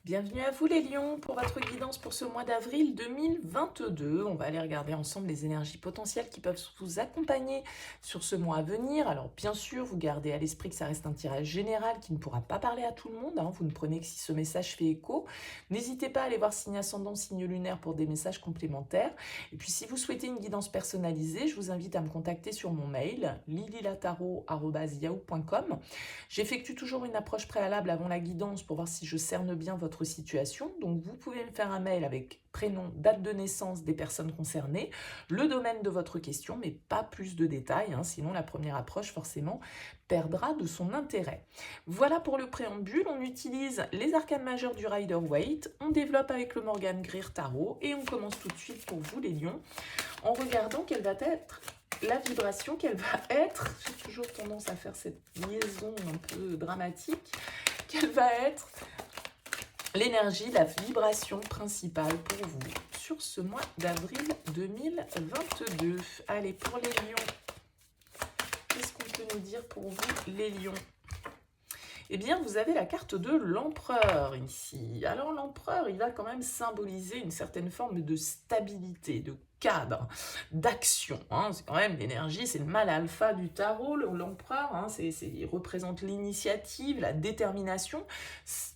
Bienvenue à vous les lions pour votre guidance pour ce mois d'avril 2022. On va aller regarder ensemble les énergies potentielles qui peuvent vous accompagner sur ce mois à venir. Alors bien sûr, vous gardez à l'esprit que ça reste un tirage général qui ne pourra pas parler à tout le monde. Vous ne prenez que si ce message fait écho. N'hésitez pas à aller voir signe ascendant, signe lunaire pour des messages complémentaires. Et puis si vous souhaitez une guidance personnalisée, je vous invite à me contacter sur mon mail lililataro@yahoo.com. J'effectue toujours une approche préalable avant la guidance pour voir si je cerne bien votre situation. Donc vous pouvez me faire un mail avec prénom, date de naissance des personnes concernées, le domaine de votre question, mais pas plus de détails, sinon la première approche forcément perdra de son intérêt. Voilà pour le préambule. On utilise les arcanes majeures du Rider-Waite, on développe avec le Morgan Greer Tarot et on commence tout de suite pour vous les lions en regardant quelle va être la vibration, quelle va être, j'ai toujours tendance à faire cette liaison un peu dramatique, quelle va être l'énergie, la vibration principale pour vous sur ce mois d'avril 2022. Allez, pour les lions, qu'est-ce qu'on peut nous dire pour vous, les lions ? Eh bien, vous avez la carte de l'empereur ici. Alors, l'empereur, il va quand même symboliser une certaine forme de stabilité, de cadre, d'action. C'est quand même l'énergie, c'est le mâle alpha du tarot, l'empereur. Il représente l'initiative, la détermination.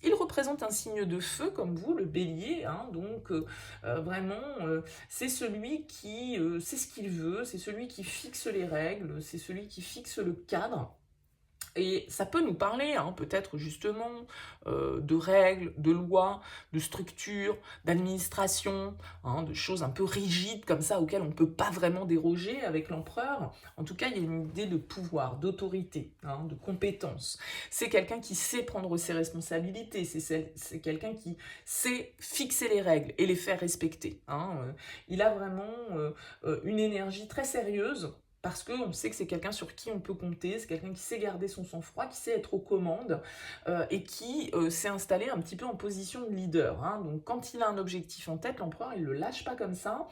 Il représente un signe de feu, comme vous, le bélier. Donc, vraiment, c'est celui qui sait ce qu'il veut, c'est celui qui fixe les règles, c'est celui qui fixe le cadre. Et ça peut nous parler, peut-être justement, de règles, de lois, de structures, d'administration, de choses un peu rigides comme ça, auxquelles on ne peut pas vraiment déroger avec l'empereur. En tout cas, il y a une idée de pouvoir, d'autorité, de compétence. C'est quelqu'un qui sait prendre ses responsabilités, c'est quelqu'un qui sait fixer les règles et les faire respecter. Il a vraiment une énergie très sérieuse, parce qu'on sait que c'est quelqu'un sur qui on peut compter, c'est quelqu'un qui sait garder son sang-froid, qui sait être aux commandes et qui s'est installé un petit peu en position de leader. Donc quand il a un objectif en tête, l'empereur, il ne le lâche pas comme ça.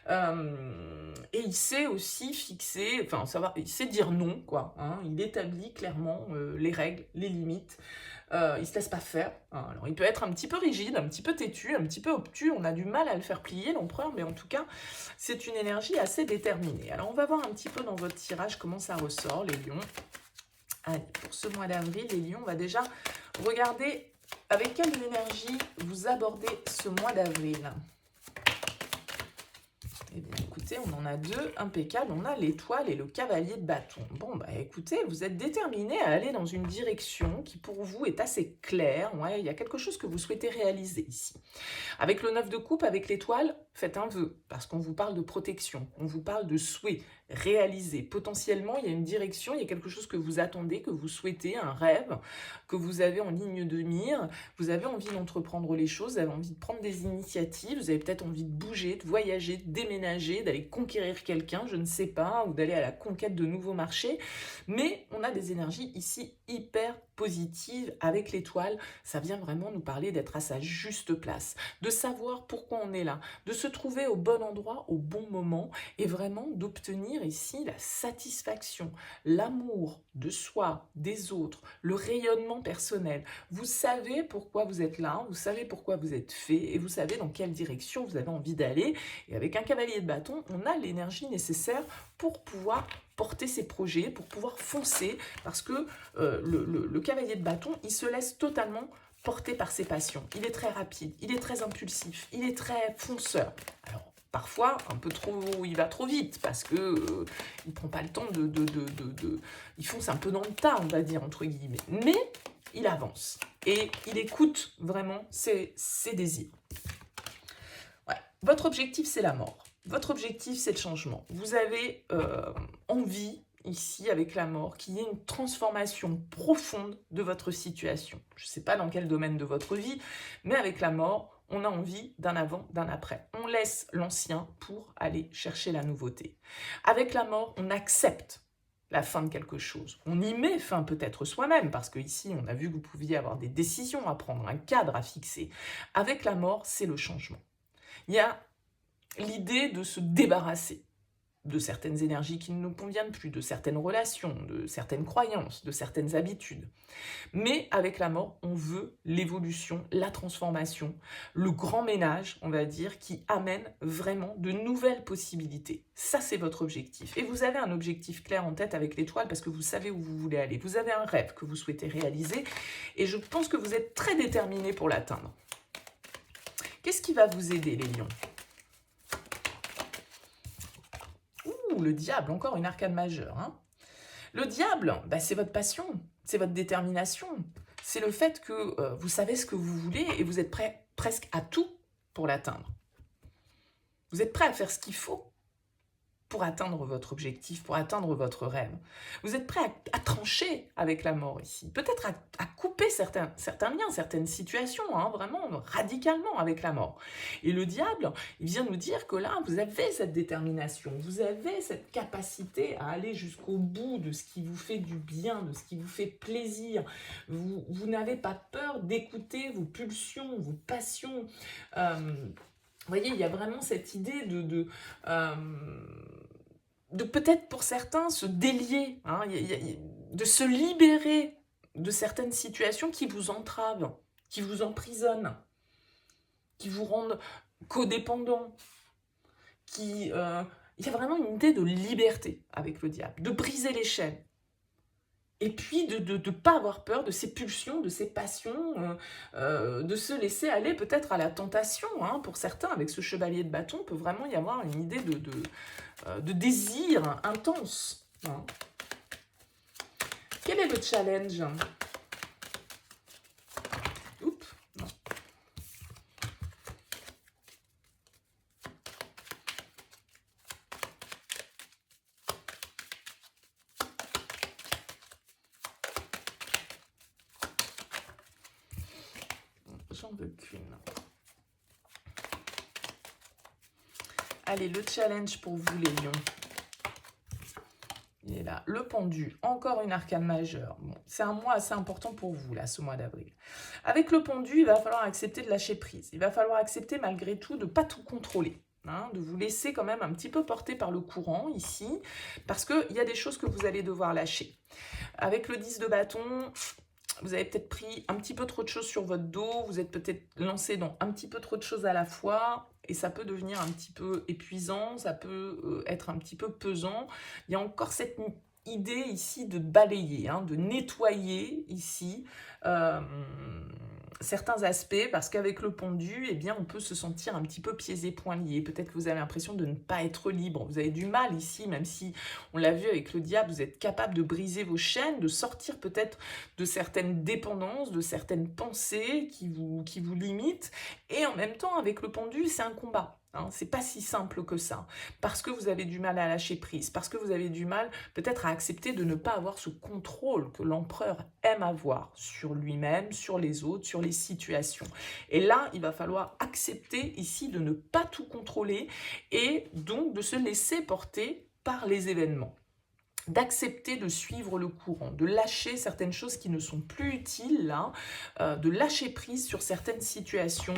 Et il sait aussi fixer, il sait dire non, quoi. Il établit clairement les règles, les limites. Il ne se laisse pas faire. Alors, il peut être un petit peu rigide, un petit peu têtu, un petit peu obtus. On a du mal à le faire plier, l'empereur, mais en tout cas, c'est une énergie assez déterminée. Alors, on va voir un petit peu dans votre tirage comment ça ressort, les lions. Allez, pour ce mois d'avril, les lions, on va déjà regarder avec quelle énergie vous abordez ce mois d'avril. Eh bien, écoutez, on en a deux, impeccable. On a l'étoile et le cavalier de bâton. Bon, écoutez, vous êtes déterminé à aller dans une direction qui, pour vous, est assez claire. Ouais, il y a quelque chose que vous souhaitez réaliser ici. Avec le 9 de coupe, avec l'étoile, faites un vœu, parce qu'on vous parle de protection, on vous parle de souhait réalisé. Potentiellement, il y a une direction, il y a quelque chose que vous attendez, que vous souhaitez, un rêve, que vous avez en ligne de mire. Vous avez envie d'entreprendre les choses, vous avez envie de prendre des initiatives, vous avez peut-être envie de bouger, de voyager, de déménager, d'aller conquérir quelqu'un, je ne sais pas, ou d'aller à la conquête de nouveaux marchés. Mais on a des énergies ici hyper positives avec l'étoile. Ça vient vraiment nous parler d'être à sa juste place, de savoir pourquoi on est là, de se trouver au bon endroit, au bon moment, et vraiment d'obtenir ici la satisfaction, l'amour de soi, des autres, le rayonnement personnel. Vous savez pourquoi vous êtes là, vous savez pourquoi vous êtes fait, et vous savez dans quelle direction vous avez envie d'aller. Et avec un cavalier de bâton, on a l'énergie nécessaire pour pouvoir porter ses projets, pour pouvoir foncer, parce que le cavalier de bâton, il se laisse totalement porté par ses passions. Il est très rapide, il est très impulsif, il est très fonceur. Alors, parfois, un peu trop, il va trop vite, parce que il prend pas le temps il fonce un peu dans le tas, on va dire, entre guillemets. Mais il avance, et il écoute vraiment ses désirs. Ouais. Votre objectif, c'est la mort. Votre objectif, c'est le changement. Vous avez envie, ici, avec la mort, qu'il y ait une transformation profonde de votre situation. Je ne sais pas dans quel domaine de votre vie, mais avec la mort, on a envie d'un avant, d'un après. On laisse l'ancien pour aller chercher la nouveauté. Avec la mort, on accepte la fin de quelque chose. On y met fin peut-être soi-même, parce qu'ici, on a vu que vous pouviez avoir des décisions à prendre, un cadre à fixer. Avec la mort, c'est le changement. Il y a l'idée de se débarrasser de certaines énergies qui ne nous conviennent plus, de certaines relations, de certaines croyances, de certaines habitudes. Mais avec la mort, on veut l'évolution, la transformation, le grand ménage, on va dire, qui amène vraiment de nouvelles possibilités. Ça, c'est votre objectif. Et vous avez un objectif clair en tête avec l'étoile parce que vous savez où vous voulez aller. Vous avez un rêve que vous souhaitez réaliser et je pense que vous êtes très déterminé pour l'atteindre. Qu'est-ce qui va vous aider, les lions? Ouh, le diable, encore une arcane majeure. Hein. Le diable, bah, c'est votre passion, c'est votre détermination. C'est le fait que vous savez ce que vous voulez et vous êtes prêt presque à tout pour l'atteindre. Vous êtes prêt à faire ce qu'il faut pour atteindre votre objectif, pour atteindre votre rêve. Vous êtes prêt à trancher avec la mort ici, peut-être à couper certains liens, certaines situations, hein, vraiment radicalement avec la mort. Et le diable, il vient nous dire que là, vous avez cette détermination, vous avez cette capacité à aller jusqu'au bout de ce qui vous fait du bien, de ce qui vous fait plaisir. Vous n'avez pas peur d'écouter vos pulsions, vos passions. Vous voyez, il y a vraiment cette idée de peut-être pour certains se délier, hein, de se libérer de certaines situations qui vous entravent, qui vous emprisonnent, qui vous rendent codépendants. Il y a vraiment une idée de liberté avec le diable, de briser les chaînes. Et puis de ne pas avoir peur de ses pulsions, de ses passions, de se laisser aller peut-être à la tentation. Hein. Pour certains, avec ce chevalier de bâton, peut vraiment y avoir une idée de désir intense. Hein. Quel est le challenge? Oups, non. J'en veux qu'une. Allez, le challenge pour vous, les lions. Il est là. Le pendu, encore une arcane majeure. Bon, c'est un mois assez important pour vous, là, ce mois d'avril. Avec le pendu, il va falloir accepter de lâcher prise. Il va falloir accepter, malgré tout, de ne pas tout contrôler. Hein, de vous laisser quand même un petit peu porter par le courant, ici, parce qu'il y a des choses que vous allez devoir lâcher. Avec le 10 de bâton... Vous avez peut-être pris un petit peu trop de choses sur votre dos, vous êtes peut-être lancé dans un petit peu trop de choses à la fois, et ça peut devenir un petit peu épuisant, ça peut être un petit peu pesant. Il y a encore cette idée ici de balayer, hein, de nettoyer ici certains aspects, parce qu'avec le pendu, eh bien, on peut se sentir un petit peu pieds et poings liés. Peut-être que vous avez l'impression de ne pas être libre. Vous avez du mal ici, même si on l'a vu avec le diable, vous êtes capable de briser vos chaînes, de sortir peut-être de certaines dépendances, de certaines pensées qui vous limitent. Et en même temps, avec le pendu, c'est un combat. Hein, c'est pas si simple que ça, parce que vous avez du mal à lâcher prise, parce que vous avez du mal peut-être à accepter de ne pas avoir ce contrôle que l'empereur aime avoir sur lui-même, sur les autres, sur les situations. Et là, il va falloir accepter ici de ne pas tout contrôler et donc de se laisser porter par les événements. D'accepter de suivre le courant, de lâcher certaines choses qui ne sont plus utiles, là, de lâcher prise sur certaines situations,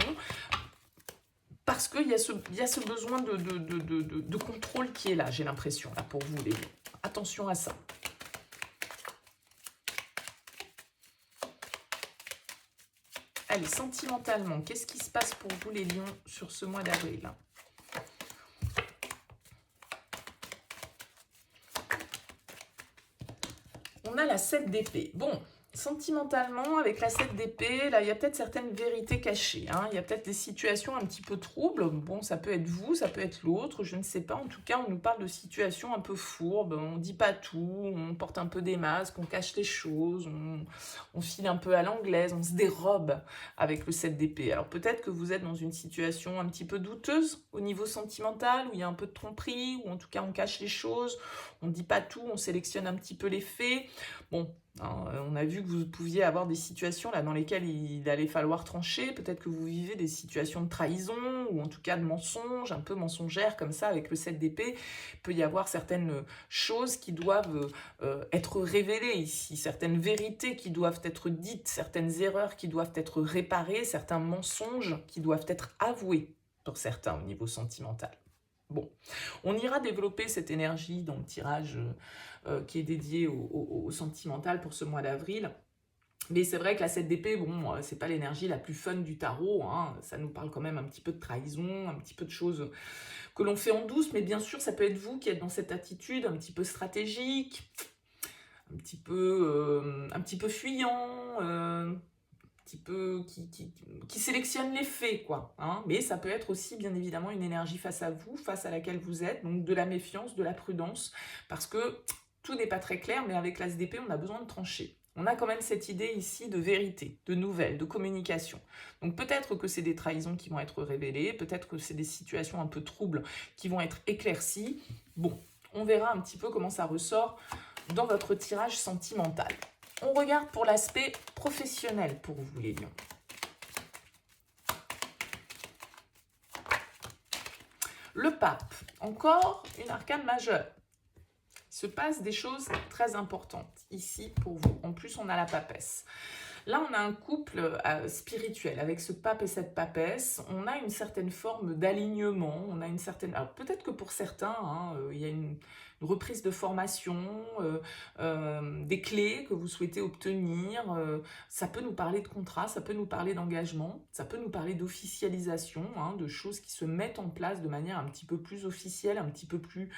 parce qu'il y a ce besoin de contrôle qui est là, j'ai l'impression, là, pour vous, les lions. Attention à ça. Allez, sentimentalement, qu'est-ce qui se passe pour vous, les lions, sur ce mois d'avril? On a la 7 d'épée. Bon, sentimentalement, avec la 7 d'épée, là, il y a peut-être certaines vérités cachées. Hein. Il y a peut-être des situations un petit peu troubles. Bon, ça peut être vous, ça peut être l'autre, je ne sais pas. En tout cas, on nous parle de situations un peu fourbes. On ne dit pas tout, on porte un peu des masques, on cache les choses, on file un peu à l'anglaise, on se dérobe avec le 7 d'épée. Alors peut-être que vous êtes dans une situation un petit peu douteuse au niveau sentimental, où il y a un peu de tromperie, où en tout cas on cache les choses, on ne dit pas tout, on sélectionne un petit peu les faits. Bon, hein, on a vu que vous pouviez avoir des situations là dans lesquelles il allait falloir trancher. Peut-être que vous vivez des situations de trahison ou en tout cas de mensonges, un peu mensongères comme ça avec le 7 d'épée. Il peut y avoir certaines choses qui doivent être révélées ici, certaines vérités qui doivent être dites, certaines erreurs qui doivent être réparées, certains mensonges qui doivent être avoués pour certains au niveau sentimental. Bon, on ira développer cette énergie dans le tirage qui est dédié au sentimental pour ce mois d'avril. Mais c'est vrai que la 7 d'épée, bon, c'est pas l'énergie la plus fun du tarot, hein. Ça nous parle quand même un petit peu de trahison, un petit peu de choses que l'on fait en douce, mais bien sûr, ça peut être vous qui êtes dans cette attitude un petit peu stratégique, un petit peu fuyant, petit peu qui sélectionne les faits, quoi. Hein. Mais ça peut être aussi, bien évidemment, une énergie face à vous, face à laquelle vous êtes, donc de la méfiance, de la prudence, parce que tout n'est pas très clair, mais avec l'As d'épée, on a besoin de trancher. On a quand même cette idée ici de vérité, de nouvelles, de communication. Donc peut-être que c'est des trahisons qui vont être révélées, peut-être que c'est des situations un peu troubles qui vont être éclaircies. Bon, on verra un petit peu comment ça ressort dans votre tirage sentimental. On regarde pour l'aspect professionnel pour vous, les lions. Le pape, encore une arcane majeure. Il se passe des choses très importantes ici pour vous. En plus, on a la papesse. Là, on a un couple spirituel avec ce pape et cette papesse. On a une certaine forme d'alignement. On a une certaine. Alors peut-être que pour certains, hein, il y a une reprise de formation, des clés que vous souhaitez obtenir. Ça peut nous parler de contrat, ça peut nous parler d'engagement, ça peut nous parler d'officialisation, hein, de choses qui se mettent en place de manière un petit peu plus officielle, un petit peu plus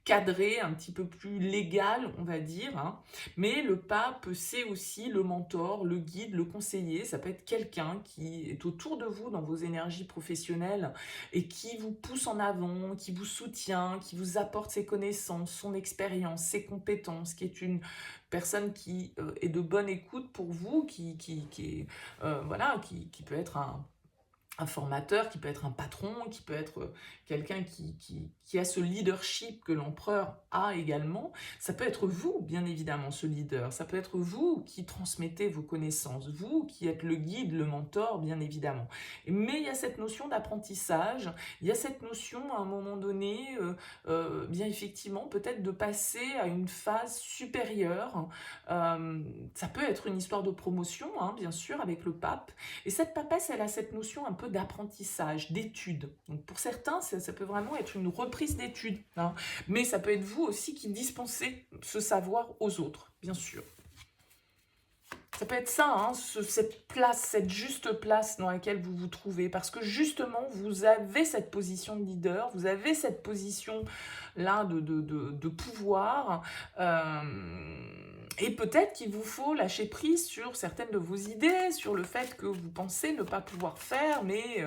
cadré, un petit peu plus légal, on va dire. Hein. Mais le pape, c'est aussi le mentor, le guide, le conseiller. Ça peut être quelqu'un qui est autour de vous dans vos énergies professionnelles et qui vous pousse en avant, qui vous soutient, qui vous apporte ses connaissances, son expérience, ses compétences, qui est une personne qui est de bonne écoute pour vous, qui peut être un formateur, qui peut être un patron, qui peut être quelqu'un qui a ce leadership que l'empereur a également. Ça peut être vous, bien évidemment, ce leader. Ça peut être vous qui transmettez vos connaissances, vous qui êtes le guide, le mentor, bien évidemment. Mais il y a cette notion d'apprentissage, il y a cette notion, à un moment donné, bien effectivement, peut-être de passer à une phase supérieure. Ça peut être une histoire de promotion, hein, bien sûr, avec le pape. Et cette papesse, elle a cette notion un peu d'apprentissage, d'études. Donc pour certains, ça peut vraiment être une reprise d'études. Hein. Mais ça peut être vous aussi qui dispensez ce savoir aux autres, bien sûr. Ça peut être ça, hein, cette place, cette juste place dans laquelle vous vous trouvez. Parce que justement, vous avez cette position de leader, vous avez cette position-là de pouvoir. Et peut-être qu'il vous faut lâcher prise sur certaines de vos idées, sur le fait que vous pensez ne pas pouvoir faire, mais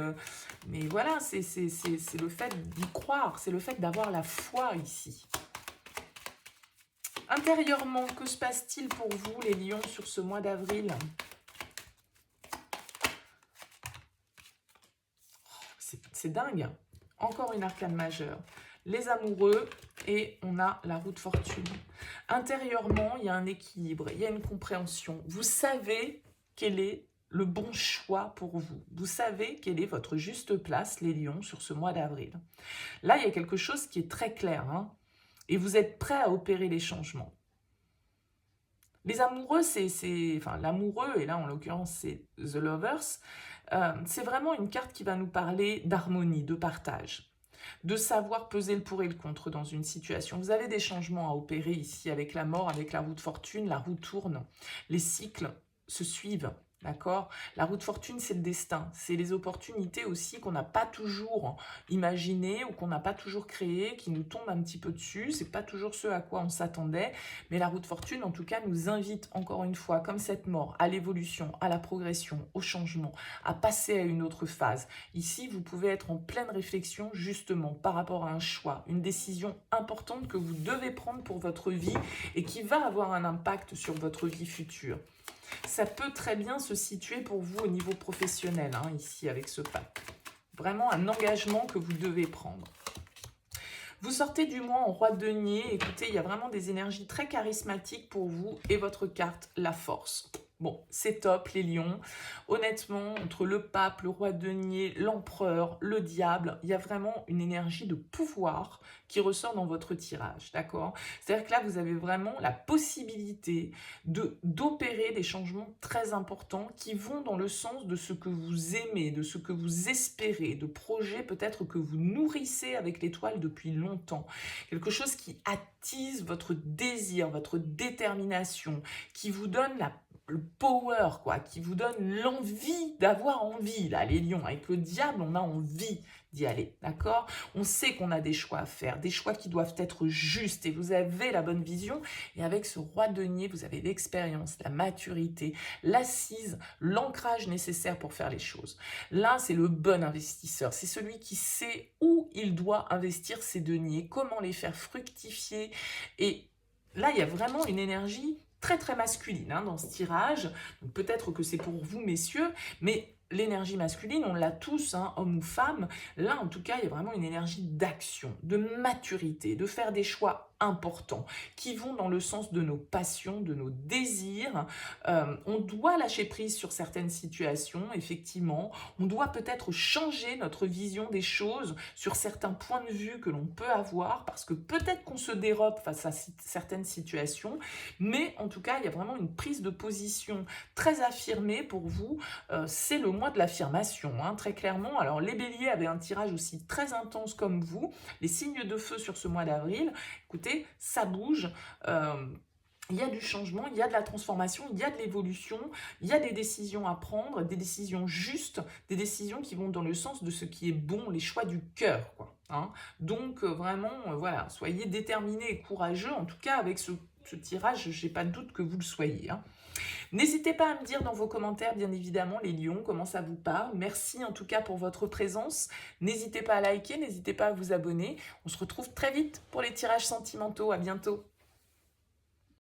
voilà, c'est le fait d'y croire, c'est le fait d'avoir la foi ici. Intérieurement, que se passe-t-il pour vous, les lions, sur ce mois d'avril? C'est dingue. Encore une arcane majeure. Les amoureux et on a la roue de fortune. Intérieurement, il y a un équilibre, il y a une compréhension. Vous savez quel est le bon choix pour vous. Vous savez quelle est votre juste place, les lions, sur ce mois d'avril. Là, il y a quelque chose qui est très clair, hein. Et vous êtes prêts à opérer les changements. Les amoureux, enfin l'amoureux, et là en l'occurrence c'est The Lovers, c'est vraiment une carte qui va nous parler d'harmonie, de partage, de savoir peser le pour et le contre dans une situation. Vous avez des changements à opérer ici avec la mort, avec la roue de fortune, la roue tourne, les cycles se suivent. D'accord? La roue de fortune, c'est le destin. C'est les opportunités aussi qu'on n'a pas toujours imaginées ou qu'on n'a pas toujours créées, qui nous tombent un petit peu dessus. C'est pas toujours ce à quoi on s'attendait. Mais la roue de fortune, en tout cas, nous invite encore une fois, comme cette mort, à l'évolution, à la progression, au changement, à passer à une autre phase. Ici, vous pouvez être en pleine réflexion, justement, par rapport à un choix, une décision importante que vous devez prendre pour votre vie et qui va avoir un impact sur votre vie future. Ça peut très bien se situer pour vous au niveau professionnel, hein, ici, avec ce pape. Vraiment un engagement que vous devez prendre. Vous sortez du mois en roi de denier. Écoutez, il y a vraiment des énergies très charismatiques pour vous et votre carte, la force. Bon, c'est top les lions. Honnêtement, entre le pape, le roi de denier, l'empereur, le diable, il y a vraiment une énergie de pouvoir qui ressort dans votre tirage, d'accord? C'est-à-dire que là, vous avez vraiment la possibilité d'opérer des changements très importants qui vont dans le sens de ce que vous aimez, de ce que vous espérez, de projets peut-être que vous nourrissez avec l'étoile depuis longtemps. Quelque chose qui attise votre désir, votre détermination, qui vous donne le power, quoi, qui vous donne l'envie d'avoir envie, là, les lions. Avec le diable, on a envie d'y aller, d'accord? On sait qu'on a des choix à faire, des choix qui doivent être justes, et vous avez la bonne vision, et avec ce roi de denier, vous avez l'expérience, la maturité, l'assise, l'ancrage nécessaire pour faire les choses. Là, c'est le bon investisseur, c'est celui qui sait où il doit investir ses deniers, comment les faire fructifier, et là, il y a vraiment une énergie très très masculine dans ce tirage. Peut-être que c'est pour vous, messieurs, mais l'énergie masculine, on l'a tous, homme ou femme. Là, en tout cas, il y a vraiment une énergie d'action, de maturité, de faire des choix importants qui vont dans le sens de nos passions, de nos désirs. On doit lâcher prise sur certaines situations, effectivement. On doit peut-être changer notre vision des choses sur certains points de vue que l'on peut avoir, parce que peut-être qu'on se dérobe face à certaines situations, mais en tout cas, il y a vraiment une prise de position très affirmée pour vous. C'est le mois de l'affirmation, très clairement. Alors, les béliers avaient un tirage aussi très intense comme vous. Les signes de feu sur ce mois d'avril, écoutez, ça bouge. Il y a du changement, il y a de la transformation, il y a de l'évolution, il y a des décisions à prendre, des décisions justes, des décisions qui vont dans le sens de ce qui est bon, les choix du cœur, quoi. Donc, vraiment, voilà, soyez déterminés et courageux. En tout cas, avec ce tirage, je n'ai pas de doute que vous le soyez. N'hésitez pas à me dire dans vos commentaires, bien évidemment, les lions, comment ça vous parle. Merci en tout cas pour votre présence. N'hésitez pas à liker, n'hésitez pas à vous abonner. On se retrouve très vite pour les tirages sentimentaux. À bientôt.